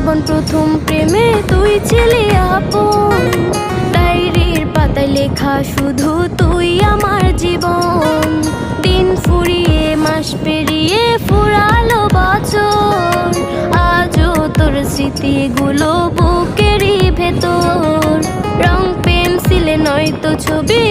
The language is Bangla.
যখন প্রথম প্রেমে তুই ছিলি আপন, ডায়েরির পাতায় লেখা শুধু তুই আমার জীবন। দিন ফুরিয়ে মাস পেরিয়ে ফুরালো বছর, আজও তোর স্মৃতিগুলো বুকেরই ভেতর। রং পেন্সিলে নয়তো ছবি